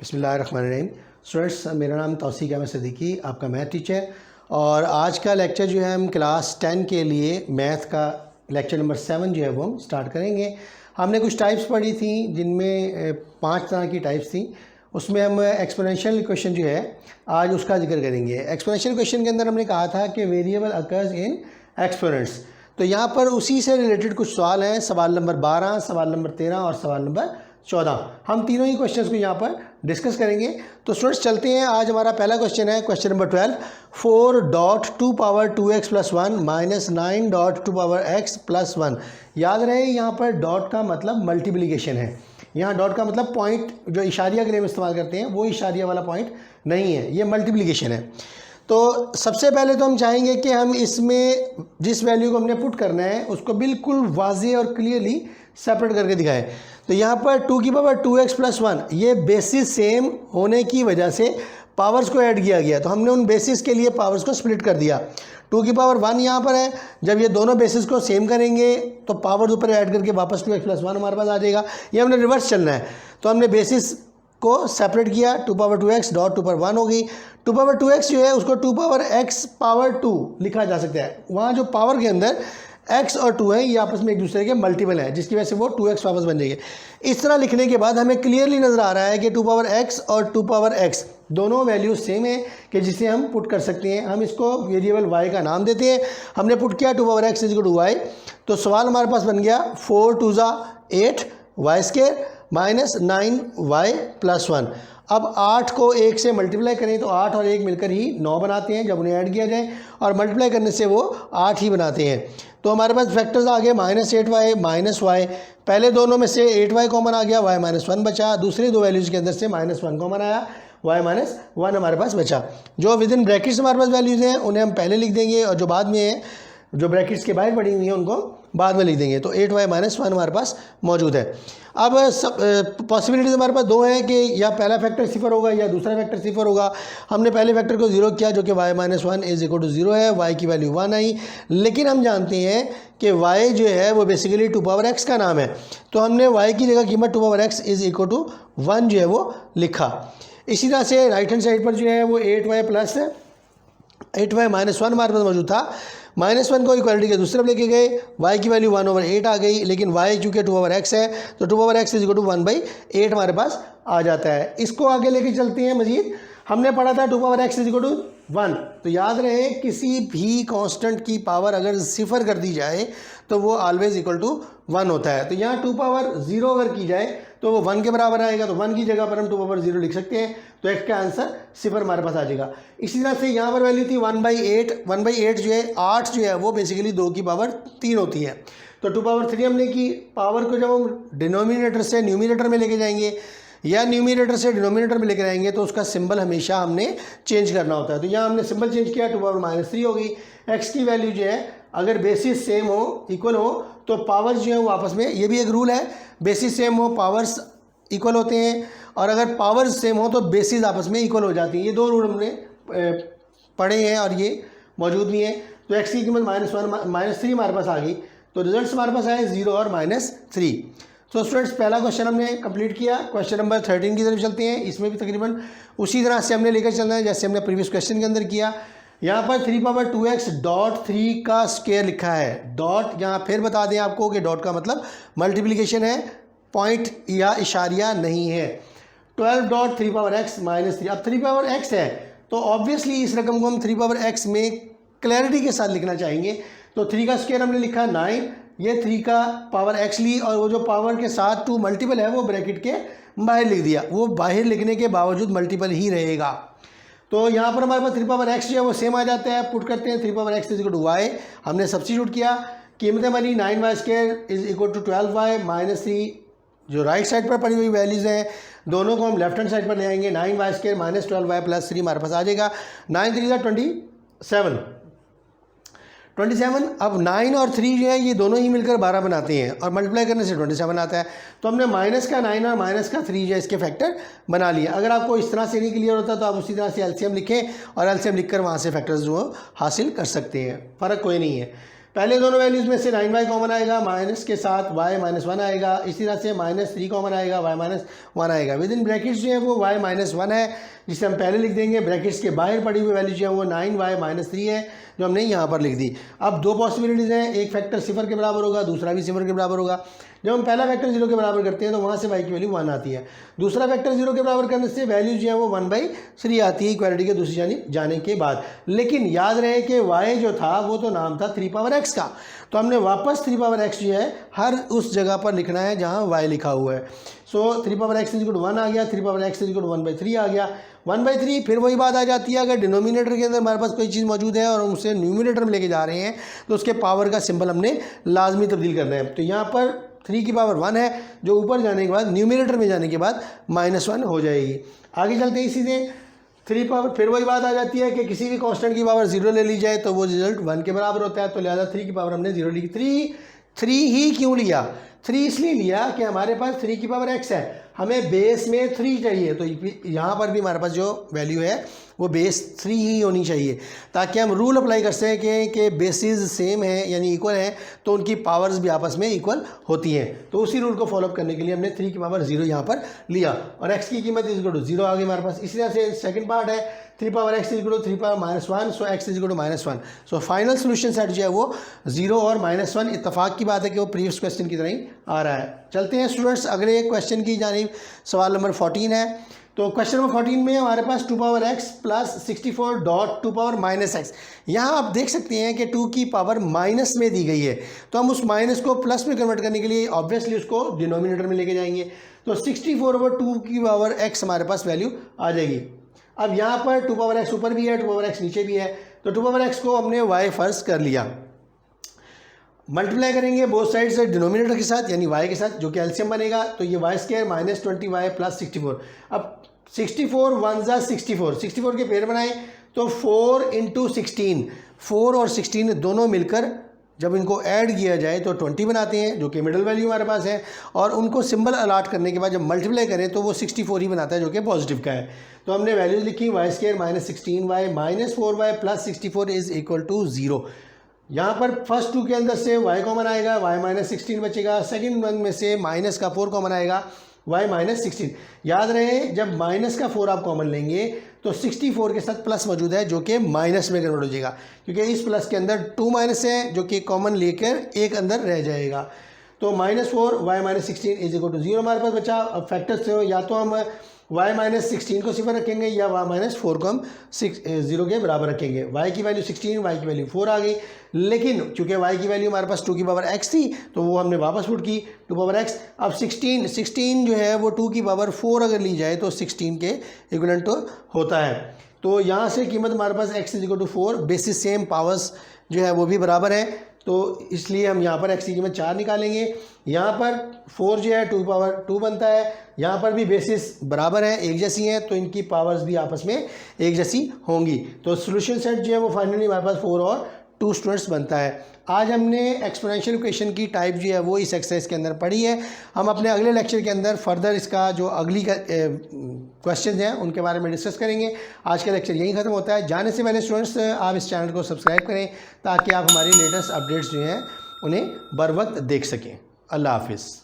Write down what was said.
बिस्मिल्लाहिर्रहमानिर्रहीम। स्टूडेंट्स, मेरा नाम तौसीक अहमद सिद्दीकी, आपका मैथ टीचर। और आज का लेक्चर जो है हम क्लास 10 के लिए मैथ का लेक्चर नंबर 7 जो है वो हम स्टार्ट करेंगे। हमने कुछ टाइप्स पढ़ी थी जिनमें 5 तरह की टाइप्स थी। उसमें हम एक्सपोनेंशियल इक्वेशन जो है आज उसका जिक्र करेंगे। एक्सपोनेंशियल इक्वेशन के अंदर हमने कहा था कि वेरिएबल अकर्स इन एक्सपोनेंट्स। तो यहाँ पर उसी से रिलेटेड कुछ सवाल हैं। सवाल नंबर 12, सवाल नंबर 13 और सवाल नंबर 14। हम तीनों ही क्वेश्चंस को यहाँ पर डिस्कस करेंगे। तो स्टूडेंट्स चलते हैं। आज हमारा पहला क्वेश्चन है क्वेश्चन नंबर 12। 4.2 + 1 - 9.2 x + 1। याद रहे यहाँ पर डॉट का मतलब मल्टीप्लिकेशन है। यहाँ डॉट का मतलब पॉइंट जो इशारिया के लिए हम इस्तेमाल करते हैं वो इशारिया वाला पॉइंट नहीं है, ये मल्टीप्लिकेशन है। तो सबसे पहले तो हम चाहेंगे कि हम इसमें जिस वैल्यू को हमने पुट करना है उसको बिल्कुल वाज़ेह और क्लियरली सेपरेट करके दिखाएं। तो यहाँ पर 2 + 1 ये बेसिस सेम होने की वजह से पावर्स को ऐड किया गया। तो हमने उन बेसिस के लिए पावर्स को स्प्लिट कर दिया। 2 यहाँ पर है। जब ये दोनों बेसिस को सेम करेंगे तो पावर्स ऊपर ऐड करके वापस 2x + 1 हमारे पास आ जाएगा। ये हमने रिवर्स चलना है। तो हमने बेसिस को सेपरेट किया। 2 ^ 2x 2 हो गई। 2 जो है उसको 2 लिखा जा सकता है। वहाँ जो पावर के अंदर x और 2 है ये आपस में एक दूसरे के मल्टीपल है, जिसकी वजह से वो 2x वापस बन जाएगी। इस तरह लिखने के बाद हमें क्लियरली नज़र आ रहा है कि 2x और 2x दोनों वैल्यूज सेम है कि जिसे हम पुट कर सकते हैं। हम इसको वेरिएबल y का नाम देते हैं। हमने पुट किया 2x = y। तो सवाल हमारे पास बन गया 4 × 2 = 8 y² - 9y + 1। अब 8 को 1 से मल्टीप्लाई करें तो 8 और 1 मिलकर ही 9 बनाते हैं जब उन्हें ऐड किया जाए, और मल्टीप्लाई करने से वो 8 ही बनाते हैं। तो हमारे पास फैक्टर्स आ गए -8y -y। पहले दोनों में से 8y कॉमन आ गया, y - 1 बचा। दूसरी दो वैल्यूज़ के अंदर से -1 कॉमन आया, y - 1 हमारे पास बचा। जो विद इन ब्रैकेट्स हमारे पास वैल्यूज़ हैं उन्हें हम पहले लिख देंगे, और जो बाद में है जो ब्रैकेट्स के बाहर पड़ी हुई हैं उनको बाद में लिख देंगे। तो 8y - 1 हमारे पास मौजूद है। अब पॉसिबिलिटीज़ हमारे पास दो हैं कि या पहला फैक्टर 0 होगा या दूसरा फैक्टर 0 होगा। हमने पहले फैक्टर को 0 किया जो कि y - 1 = 0 है। y की वैल्यू 1 आई, लेकिन हम जानते हैं कि y जो है वो बेसिकली 2x का नाम है। तो हमने y की जगह कीमत 2x = 1 जो है वो लिखा। इसी तरह से राइट हैंड साइड पर जो है वो 8y - 1 हमारे पास मौजूद था। -1 को इक्वालिटी के दूसरे लेके गए, y की वैल्यू 1/8 आ गई, लेकिन y चूँकि 2x है तो 2x = 1/8 हमारे पास आ जाता है। इसको आगे लेके चलते हैं मजीद। हमने पढ़ा था 2x = 1। तो याद रहे किसी भी कांस्टेंट की पावर अगर 0 कर दी जाए तो वो ऑलवेज = 1 होता है। तो यहाँ 2 अगर की जाए तो वो 1 के बराबर आएगा। तो 1 की जगह पर हम 2 लिख सकते हैं। तो x का आंसर 0 हमारे पास आ जाएगा। इसी तरह से यहाँ पर वैल्यू थी 1/8। 1/8 जो है 8 जो है वो बेसिकली 2 की पावर 3 होती है। तो 2 हमने की। पावर को जब हम डिनोमिनेटर से न्यूमिनेटर में लेके जाएंगे या न्यूमिनेटर से डिनोमिनेटर में लेकर आएंगे तो उसका सिंबल हमेशा हमने चेंज करना होता है। तो यहाँ हमने सिंबल चेंज किया, 2 - 3 हो गई। x की वैल्यू जो है अगर बेसिस सेम हो, इक्वल हो, तो पावर्स जो है वो आपस में, ये भी एक रूल है, बेसिस सेम हो पावर्स इक्वल होते हैं, और अगर पावर्स सेम हो तो बेसिस आपस में इक्वल हो जाती हैं। ये दो रूल हमने पढ़े हैं और ये मौजूद भी हैं। तो x की कीमत -3 हमारे पास आ गई। तो रिजल्ट्स हमारे पास आए 0 और -3। तो स्टूडेंट्स पहला क्वेश्चन हमने कंप्लीट किया। क्वेश्चन नंबर 13 की तरफ चलते हैं। इसमें भी तकरीबन उसी तरह से हमने लेकर चलना है जैसे हमने प्रीवियस क्वेश्चन के अंदर किया। यहाँ पर 3/2x डॉट 3 का स्क्वायर लिखा है। डॉट यहाँ फिर बता दें आपको कि डॉट का मतलब मल्टीप्लिकेशन है, पॉइंट या इशारिया नहीं है। 12.3/x - 3। अब 3/x है तो ऑब्वियसली इस रकम को हम 3/x में क्लैरिटी के साथ लिखना चाहेंगे। तो 3 का स्क्वायर हमने लिखा 9, ये 3 का पावर x ली, और वो जो पावर के साथ 2 मल्टीपल है वो ब्रैकेट के बाहर लिख दिया। वो बाहर लिखने के बावजूद मल्टीपल ही रहेगा। तो यहाँ पर हमारे पास 3/x जो है वो सेम आ जाता है। पुट करते हैं 3/x = y। हमने सब्स्टिट्यूट किया, कीमतें बनी 9y² = 12y - 3। जो राइट साइड पर पड़ी हुई वैल्यूज़ हैं दोनों को हम लेफ्ट हैंड साइड पर ले आएंगे। 9y² - 12y + 3 हमारे पास आ जाएगा। 9 × 3 = 27। अब 9 और 3 जो है ये दोनों ही मिलकर 12 बनाते हैं, और मल्टीप्लाई करने से 27 आता है। तो हमने -9 और -3 जो है इसके फैक्टर बना लिया। अगर आपको इस तरह से नहीं क्लियर होता तो आप उसी तरह से एलसीएम लिखें, और एलसीएम लिखकर वहाँ से फैक्टर्स जो हासिल कर सकते हैं, फ़र्क कोई नहीं है। पहले दोनों वैल्यूज़ में से 9y कॉमन आएगा, माइनस के साथ y -1 आएगा, इसी तरह से -3 कॉमन आएगा, y -1 आएगा। विद इन ब्रैकेट्स जो है वो y -1 है, जिसे हम पहले लिख देंगे। ब्रैकेट्स के बाहर पड़ी हुई वैल्यू जो है वो 9y -3 है, जो हमने यहाँ पर लिख दी। अब दो पॉसिबिलिटीज़ हैं, एक फैक्टर 0 के बराबर होगा, दूसरा भी 0 के बराबर होगा। जब हम पहला फैक्टर 0 के बराबर करते हैं तो वहाँ से y की वैल्यू 1 आती है। दूसरा फैक्टर 0 के बराबर करने से वैल्यू जो है वो 1/3 आती है इक्वालिटी के दूसरी जानिब जाने के बाद। लेकिन याद रहे कि y जो था वो तो नाम था 3x का, तो हमने वापस 3x जो है हर उस जगह पर लिखना है जहाँ y लिखा हुआ है। सो 3x = 1 आ गया, 3x = 1/3 आ गया। 1/3 फिर वही बात आ जाती है, अगर डिनोमिनेटर के अंदर हमारे पास कोई चीज़ मौजूद है और हम उसे न्यूमिनेटर में लेके जा रहे हैं तो उसके पावर का सिंबल हमने लाजमी तब्दील करना है। तो यहाँ पर 3 की पावर 1 है, जो ऊपर जाने के बाद न्यूमिनेटर में जाने के बाद -1 हो जाएगी। आगे चलते हैं इसी से 3 पावर, फिर वही बात आ जाती है कि किसी भी कांस्टेंट की पावर 0 ले ली जाए तो वो रिजल्ट 1 के बराबर होता है। तो लिहाजा 3 की पावर हमने 0 ली। 3 ही क्यों लिया? 3 इसलिए लिया कि हमारे पास 3 की पावर x है, हमें बेस में 3 चाहिए। तो यहाँ पर भी हमारे पास जो वैल्यू है वो बेस 3 ही होनी चाहिए, ताकि हम रूल अप्लाई कर सकें कि बेसिस सेम है यानी इक्वल है तो उनकी पावर्स भी आपस में इक्वल होती हैं। तो उसी रूल को फॉलोअप करने के लिए हमने 3 की पावर 0 यहाँ पर लिया और x की कीमत = 0 आ गई हमारे पास। इसी तरह से सेकंड पार्ट है 3x = 3 -1, सो x = -1। So final solution set जो है वो 0 और -1, इत्तेफाक की बात है कि वो प्रीवियस क्वेश्चन की तरह ही आ रहा है। चलते हैं स्टूडेंट्स अगले क्वेश्चन की जानिब। सवाल नंबर 14 है। तो क्वेश्चन नंबर 14 में हमारे पास 2x + 64 (2 - x). यहाँ आप देख सकते हैं कि 2 की पावर माइनस में दी गई है, तो हम उस माइनस को प्लस में कन्वर्ट करने के लिए ऑब्वियसली उसको डिनोमिनेटर में लेके जाएंगे। तो 64/2 की पावर x हमारे पास वैल्यू आ जाएगी। अब यहाँ पर 2x ऊपर भी है, 2x नीचे भी है, तो 2x को हमने y फर्ज कर लिया। मल्टीप्लाई करेंगे बोथ साइड से डिनोमिनेटर के साथ यानी y के साथ, जो कि एलसीएम बनेगा। तो ये y² - 20y + 64। अब 64 1 * 64, 64 के पेयर बनाएं तो 4 × 16, 4 और 16 दोनों मिलकर जब इनको ऐड किया जाए तो 20 बनाते हैं, जो कि मिडल वैल्यू हमारे पास है। और उनको सिंबल अलाट करने के बाद जब मल्टीप्लाई करें तो वो 64 ही बनाता है, जो कि पॉजिटिव का है। तो हमने वैल्यूज लिखी y² - 16y - 4y + 64 = 0। यहाँ पर फर्स्ट 2 के अंदर से y कॉमन आएगा, y - 16 बचेगा। सेकंड वन में से माइनस का 4 कॉमन आएगा, y - 16। याद रहे जब माइनस का 4 आप कॉमन लेंगे तो 64 के साथ प्लस मौजूद है, जो कि माइनस में कन्वर्ट हो जाएगा, क्योंकि इस प्लस के अंदर 2 माइनस है जो कि कॉमन लेकर एक अंदर रह जाएगा। तो -4 y - 16 = 0 हमारे पास बचा। अब फैक्टर्स से या तो हम y - 16 को 0 रखेंगे या y - 4 को हम 0 के बराबर रखेंगे। y की वैल्यू 16, y की वैल्यू 4 आ गई। लेकिन चूंकि y की वैल्यू हमारे पास 2 की पावर x थी तो वो हमने वापस पुट की 2x। अब 16 जो है वो 2 की पावर 4 अगर ली जाए तो 16 के इक्विवेलेंट होता है। तो यहाँ से कीमत हमारे पास x = 4, बेसिस सेम, पावर्स जो है वो भी बराबर है, तो इसलिए हम यहाँ पर x की कीमत 4 निकालेंगे। यहाँ पर 4 जो है 2 बनता है, यहाँ पर भी बेसिस बराबर है, एक जैसी हैं, तो इनकी पावर्स भी आपस में एक जैसी होंगी। तो सोल्यूशन सेट जो है वो फाइनली हमारे पास 4 और 2 स्टूडेंट्स बनता है। आज हमने एक्सपोनेंशियल इक्वेशन की टाइप जो है वो इस एक्सरसाइज के अंदर पढ़ी है। हम अपने अगले लेक्चर के अंदर फर्दर इसका जो अगली क्वेश्चन हैं उनके बारे में डिस्कस करेंगे। आज का लेक्चर यहीं ख़त्म होता है। जाने से पहले स्टूडेंट्स आप इस चैनल को सब्सक्राइब करें ताकि आप हमारी लेटेस्ट अपडेट्स जो हैं उन्हें बर वक्त देख सकें। अल्लाह हाफिज़।